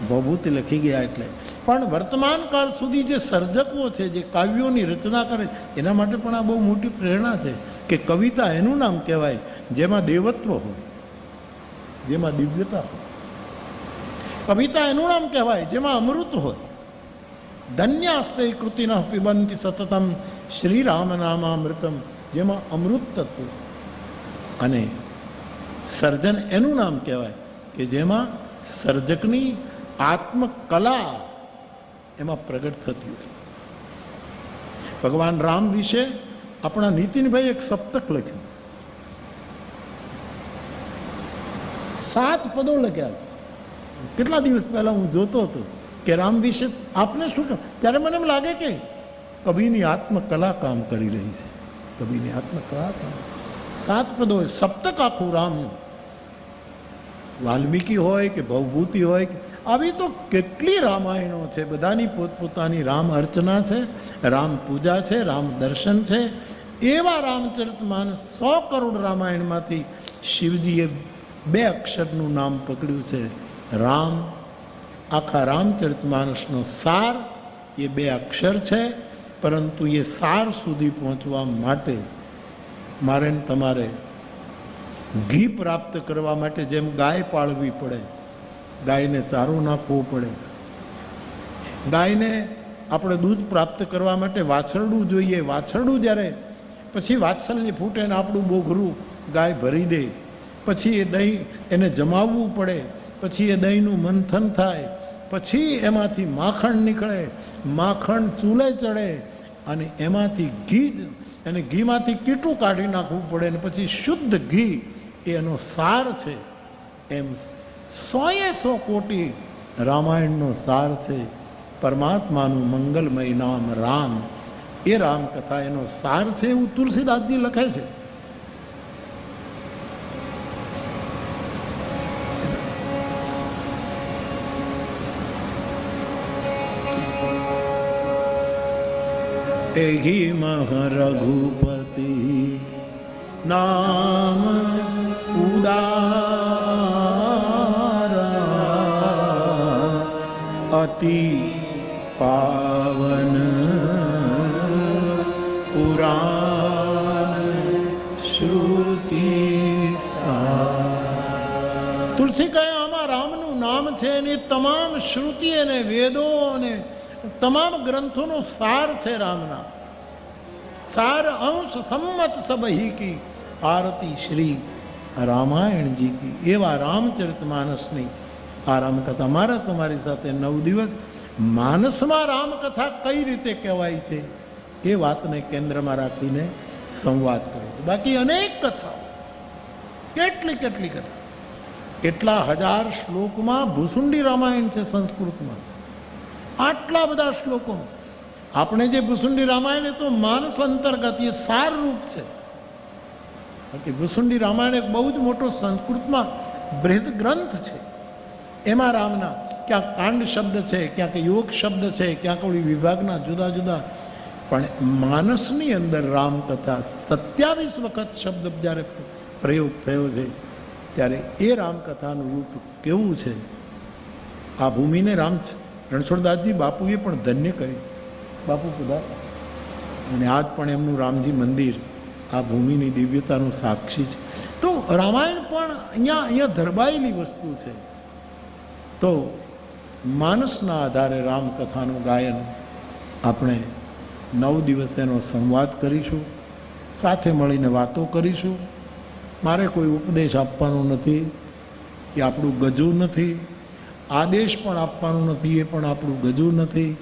ભવભૂતિ લખી ગયા એટલે. પણ વર્તમાન કાળ સુધી જે સર્જકો છે, જે કાવ્યોની રચના કરે, એના માટે પણ આ બહુ મોટી પ્રેરણા છે કે કવિતા એનું નામ કહેવાય જેમાં દેવત્વ હોય, જેમાં દિવ્યતા હોય. કવિતા એનું નામ કહેવાય જેમાં અમૃત હોય. ધન્યાસ્તે કૃતિન પિબંતી સતતમ શ્રી રામ નામામૃતમ, જેમાં અમૃત તત્વ. અને સર્જન એનું નામ કહેવાય કે જેમાં સર્જકની આત્મકલા એમાં પ્રગટ થતી હોય. ભગવાન રામ વિશે આપણા નીતિનભાઈ એક સપ્તક લખ્યું, 7 પદો લખ્યા છે. કેટલા દિવસ પહેલા હું જોતો હતો કે રામ વિશે આપને શું કહ્યું, ત્યારે મને એમ લાગે કે કવિની આત્મકલા કામ કરી રહી છે. કવિની આત્મકલા કામ. 7 પદો, સપ્તક આખું રામ. વાલ્મીકી હોય કે ભવભૂતિ હોય, આવી તો કેટલી રામાયણો છે. બધાની પોતપોતાની રામ અર્ચના છે, રામ પૂજા છે, રામ દર્શન છે. એવા રામચરિતમાનસ 100 કરોડ રામાયણમાંથી શિવજીએ 2 અક્ષરનું નામ પકડ્યું છે, રામ. આખા રામચરિતમાનસનો સાર એ 2 અક્ષર છે. પરંતુ એ સાર સુધી પહોંચવા માટે મારે તમારે ઘી પ્રાપ્ત કરવા માટે જેમ ગાય પાળવી પડે, ગાયને ચારો નાખવો પડે, ગાયને આપણે દૂધ પ્રાપ્ત કરવા માટે વાછરડું જોઈએ. વાછરડું જ્યારે પછી વાત્સલ્ય ફૂટે ને આપણું બોઘરું ગાય ભરી દે, પછી એ દહીં એને જમાવવું પડે, પછી એ દહીંનું મંથન થાય, પછી એમાંથી માખણ નીકળે, માખણ ચૂલે ચડે અને એમાંથી ઘી જ, અને ઘીમાંથી કીટું કાઢી નાખવું પડે ને પછી શુદ્ધ ઘી એનો સાર છે. એમ 100 કોટી રામાયણનો સાર છે. પરમાત્માનું મંગલમય નામ રામ, એ રામકથા એનો સાર છે એવું તુલસીદાસજી લખે છે. એહી મહ રઘુપતિ નામ ઉદારા, અતિ પાવન પુરાણ શ્રુતિ સાર. તુલસી કહે આમાં રામનું નામ છે અને તમામ શ્રુતિ અને વેદો અને તમામ ગ્રંથોનો સાર છે. રામના સાર અંશ સંમત સબહી કી આરતી શ્રી રામાયણજી કી. એવા રામચરિતમાનસની આ રામકથા મારા તમારી સાથે 9 દિવસ માનસમાં રામકથા કઈ રીતે કહેવાય છે એ વાતને કેન્દ્રમાં રાખીને સંવાદ કર્યો. બાકી અનેક કથાઓ, કેટલી કથા, કેટલા હજાર શ્લોકમાં ભૂસુંડી રામાયણ છે સંસ્કૃતમાં. આટલા બધા શ્લોકો. આપણે જે ભૂસુંડી રામાયણ એ તો માનસ અંતર્ગત એ સાર રૂપ છે. બાકી ભૂસુંડી રામાયણ એક બહુ જ મોટો સંસ્કૃતમાં બૃહદ ગ્રંથ છે. એમાં રામના ક્યાંક કાંડ શબ્દ છે, ક્યાંક યોગ શબ્દ છે, ક્યાંક વિભાગના જુદા જુદા. પણ માનસની અંદર રામકથા 27 વખત શબ્દ જ્યારે પ્રયોગ થયો છે ત્યારે એ રામકથાનું રૂપ કેવું છે. આ ભૂમિને રણછોડદાસજી બાપુએ પણ ધન્ય કરી. બાપુ પધાર. અને આજ પણ એમનું રામજી મંદિર આ ભૂમિની દિવ્યતાનું સાક્ષી છે. તો રામાયણ પણ અહીંયા ધરબાયેલી વસ્તુ છે. તો માનસના આધારે રામકથાનું ગાયન આપણે 9 દિવસ એનો સંવાદ કરીશું, સાથે મળીને વાતો કરીશું. મારે કોઈ ઉપદેશ આપવાનો નથી, એ આપણું ગજું નથી. આદેશ પણ આપવાનો નથી, એ પણ આપણું ગજું નથી.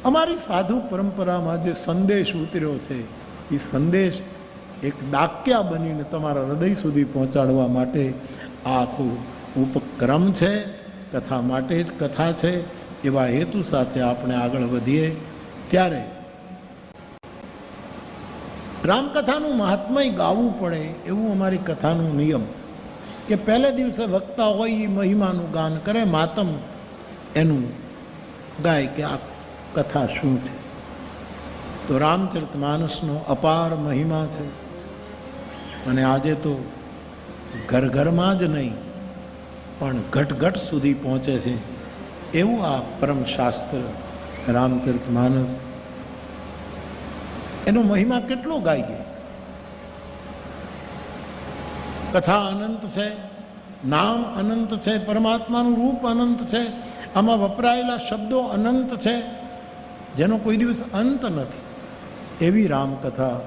અમારી સાધુ પરંપરામાં જે સંદેશ ઉતર્યો છે એ સંદેશ એક ડાક્યા બનીને તમારા હૃદય સુધી પહોંચાડવા માટે આ આખું ઉપક્રમ છે. કથા માટે જ કથા છે. એવા હેતુ સાથે આપણે આગળ વધીએ. ત્યારે રામકથાનું મહાત્મય ગાવું પડે એવું અમારી કથાનું નિયમ કે પહેલે દિવસે વક્તા હોય એ મહિમાનું ગાન કરે, માતમ એનું ગાય કે આ કથા શું છે. તો રામચરિતમાનસનો અપાર મહિમા છે. અને આજે તો ઘર ઘરમાં જ નહીં પણ ઘટ ઘટ સુધી પહોંચે છે. એવું આ પરમ શાસ્ત્ર રામચરિતમાનસ, એનો મહિમા કેટલો ગાઈએ. કથા અનંત છે, નામ અનંત છે, પરમાત્માનું રૂપ અનંત છે, આમાં વપરાયેલા શબ્દો અનંત છે, જેનો કોઈ દિવસ અંત નથી. એવી રામકથા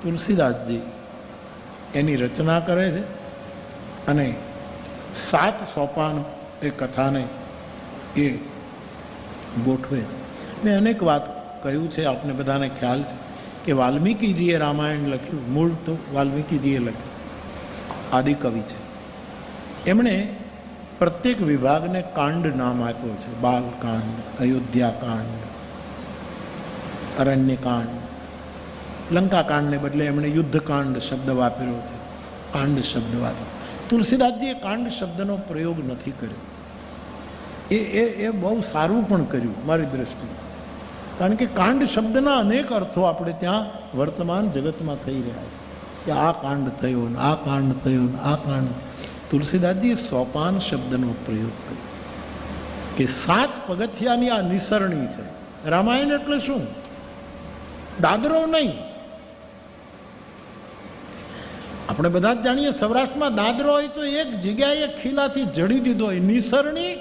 તુલસીદાસજી એની રચના કરે છે અને 7 સોપાન એ કથાને એ ગોઠવે છે. મેં અનેક વાત કહ્યું છે, આપને બધાને ખ્યાલ છે કે વાલ્મીકીજીએ રામાયણ લખ્યું, મૂળ તો વાલ્મીકીજીએ લખ્યું, આદિકવિ છે. એમણે પ્રત્યેક વિભાગને કાંડ નામ આપ્યો છે. બાલકાંડ, અયોધ્યાકાંડ, અરણ્યકાંડ. લંકાકાંડને બદલે એમણે યુદ્ધકાંડ શબ્દ વાપર્યો છે, કાંડ શબ્દ વાપર્યો. તુલસીદાસજીએ કાંડ શબ્દનો પ્રયોગ નથી કર્યો. એ બહુ સારું પણ કર્યું મારી દ્રષ્ટિએ, કારણ કે કાંડ શબ્દના અનેક અર્થો આપણે ત્યાં વર્તમાન જગતમાં થઈ રહ્યા છે કે આ કાંડ થયો ને આ કાંડ થયો ને આ કાંડ. તુલસીદાસજીએ સોપાન શબ્દનો પ્રયોગ કર્યો કે 7 પગથિયાની આ નિસરણી છે. રામાયણ એટલે શું? દાદરો નહીં. આપણે બધા જ જાણીએ, સૌરાષ્ટ્રમાં દાદરો હોય તો એક જગ્યાએ ખીલાથી જડી દીધો હોય. નિસરણી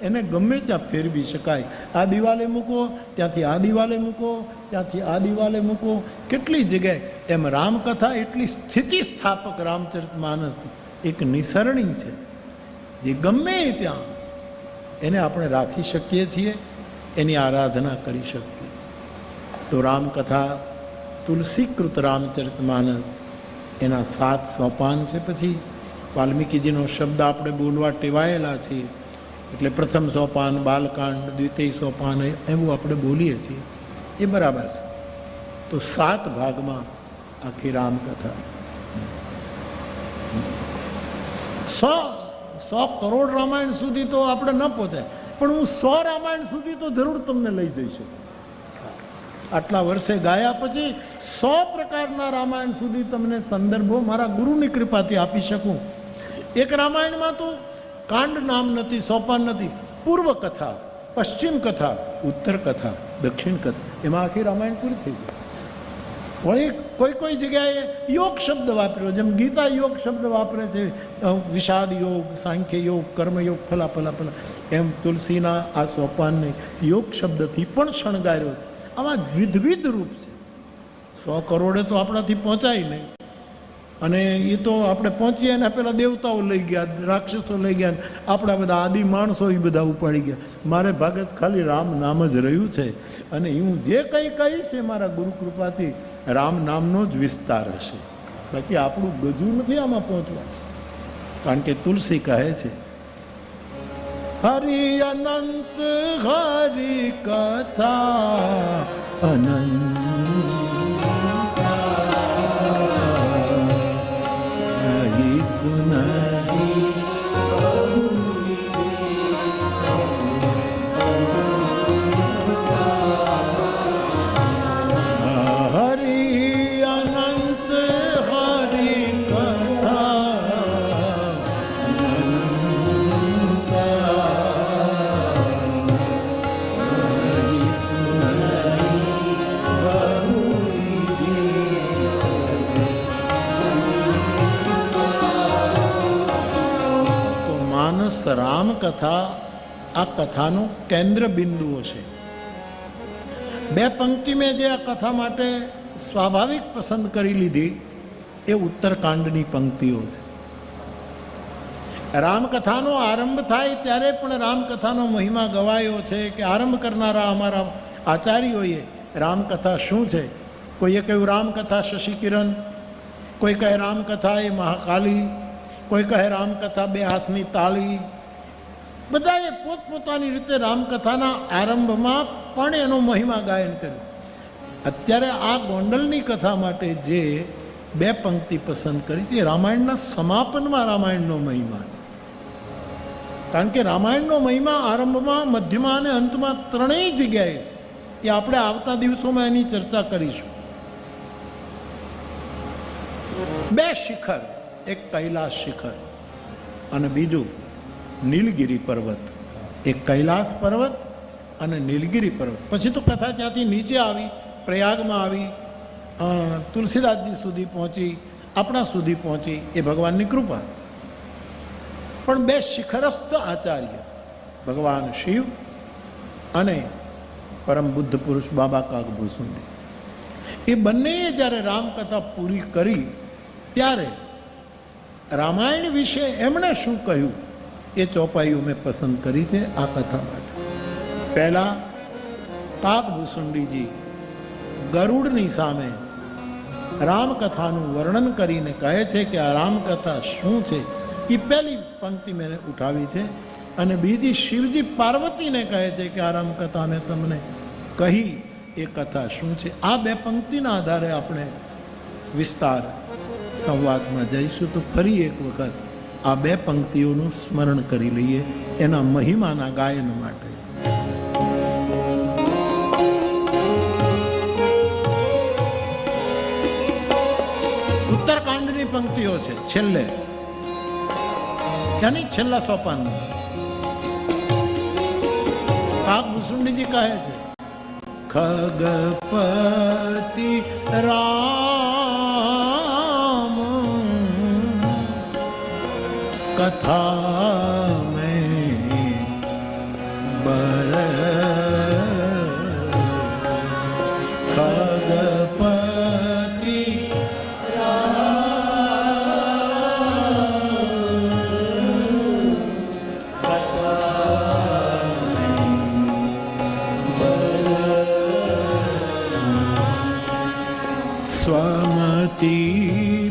એને ગમે ત્યાં ફેરવી શકાય. આ દિવાલે મૂકો, ત્યાંથી આ દિવાલે મૂકો, ત્યાંથી આ દિવાલે મૂકો, કેટલી જગ્યાએ. એમ રામકથા એટલી સ્થિતિ સ્થાપક રામચરિતમાનસ એક નિસરણી છે, જે ગમે ત્યાં એને આપણે રાખી શકીએ છીએ, એની આરાધના કરી શકીએ. તો રામકથા તુલસીકૃત રામચરિતમાનસ એના 7 સોપાન છે. પછી વાલ્મીકીજીનો શબ્દ આપણે બોલવા ટેવાયેલા છીએ, એટલે પ્રથમ સોપાન બાલકાંડ, દ્વિતીય સોપાન એવું આપણે બોલીએ છીએ, એ બરાબર છે. તો 7 ભાગમાં આખી રામકથા. 100 કરોડ રામાયણ સુધી તો આપણે ન પહોંચાય, પણ હું 100 રામાયણ સુધી તો જરૂર તમને લઈ જઈ શકું. આટલા વર્ષે ગાયા પછી 100 પ્રકારના રામાયણ સુધી તમને સંદર્ભો મારા ગુરુની કૃપાથી આપી શકું. એક રામાયણમાં તો કાંડ નામ નથી, સોપાન નથી. પૂર્વ કથા, પશ્ચિમ કથા, ઉત્તર કથા, દક્ષિણ કથા, એમાં આખી રામાયણ પૂરી થઈ ગઈ. વળી કોઈ જગ્યાએ યોગ શબ્દ વાપર્યો, જેમ ગીતા યોગ શબ્દ વાપરે છે, વિષાદ યોગ, સાંખ્ય યોગ, કર્મયોગ, ફલા ફલા ફલા, એમ તુલસીના આ સોપાનને યોગ શબ્દથી પણ શણગાર્યો છે. આમાં વિવિધ રૂપ છે. 100 કરોડે તો આપણાથી પહોંચાય નહીં, અને એ તો આપણે પહોંચીએ ને પેલા દેવતાઓ લઈ ગયા, રાક્ષસો લઈ ગયા, આપણા બધા આદિ માણસો એ બધા ઉપાડી ગયા. મારે ભાગત ખાલી રામ નામ જ રહ્યું છે, અને હું જે કંઈ કહીશ એ મારા ગુરુ કૃપાથી રામ નામનો જ વિસ્તાર હશે. બાકી આપણું ગજું નથી આમાં પહોંચવા, કારણ કે તુલસી કહે છે હરિ અનંત હરિ કથા અનંત રામકથા આ કથાનું કેન્દ્ર બિંદુઓ છે. 2 પંક્તિ મેં જે આ કથા માટે સ્વાભાવિક પસંદ કરી લીધી એ ઉત્તરકાંડની પંક્તિઓ છે. રામકથાનો આરંભ થાય ત્યારે પણ રામકથાનો મહિમા ગવાયો છે કે આરંભ કરનારા અમારા આચાર્યોએ રામકથા શું છે. કોઈએ કહ્યું રામકથા શશિકિરણ, કોઈ કહે રામકથા એ મહાકાલી, કોઈ કહે રામકથા 2 હાથની તાળી. બધાએ પોતપોતાની રીતે રામકથાના આરંભમાં પણ એનો મહિમા ગાયન કર્યું. અત્યારે આ ગોંડલની કથા માટે જે 2 પંક્તિ પસંદ કરી છે, રામાયણના સમાપનમાં રામાયણનો મહિમા છે. કારણ કે રામાયણનો મહિમા આરંભમાં, મધ્યમાં અને અંતમાં ત્રણેય જગ્યાએ છે. એ આપણે આવતા દિવસોમાં એની ચર્ચા કરીશું. 2 શિખર, એક કૈલાસ શિખર અને બીજું નીલગિરી પર્વત. એક કૈલાસ પર્વત અને નીલગિરી પર્વત. પછી તો કથા ત્યાંથી નીચે આવી, પ્રયાગમાં આવી, તુલસીદાસજી સુધી પહોંચી, આપણા સુધી પહોંચી. એ ભગવાનની કૃપા. પણ બે શિખરસ્થ આચાર્ય ભગવાન શિવ અને પરમ બુદ્ધ પુરુષ બાબા કાગભૂષુંડી, એ બંનેએ જ્યારે રામકથા પૂરી કરી ત્યારે રામાયણ વિશે એમણે શું કહ્યું એ ચોપાઈઓ મેં પસંદ કરી છે આ કથા માટે. પહેલાં કાગભૂષુંડીજી ગરુડની સામે રામકથાનું વર્ણન કરીને કહે છે કે આ રામકથા શું છે. એ પહેલી પંક્તિ મેં ઉઠાવી છે. અને બીજી શિવજી પાર્વતીને કહે છે કે આ રામકથા મેં તમને કહી, એ કથા શું છે. આ બે પંક્તિના આધારે આપણે વિસ્તાર સંવાદમાં જઈશું. તો ફરી એક વખત આ બે પંક્તિઓનું સ્મરણ કરી લઈએ એના મહિમાના ગાયન માટે. ઉત્તરકાંડની પંક્તિઓ છે, છેલ્લે ત્યાંની છેલ્લા સોપાનમાં કાગભૂષુંડીજી કહે છે, ખગપતિ રામ કથા મેં બર ખગપતિ સ્વમતિ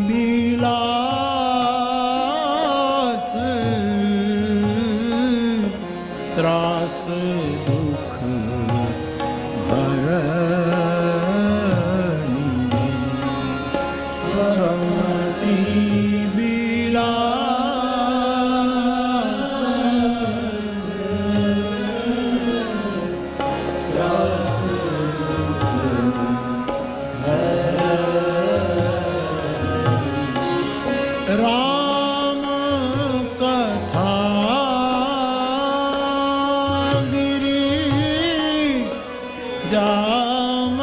બિલાસ ત્રાસ દુઃખ ભરની સ્વમતિ બિલાસ ત્રાસ રામ કથા ગિરી જામ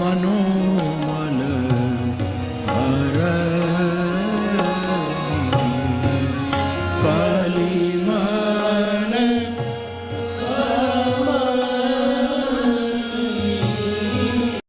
મનો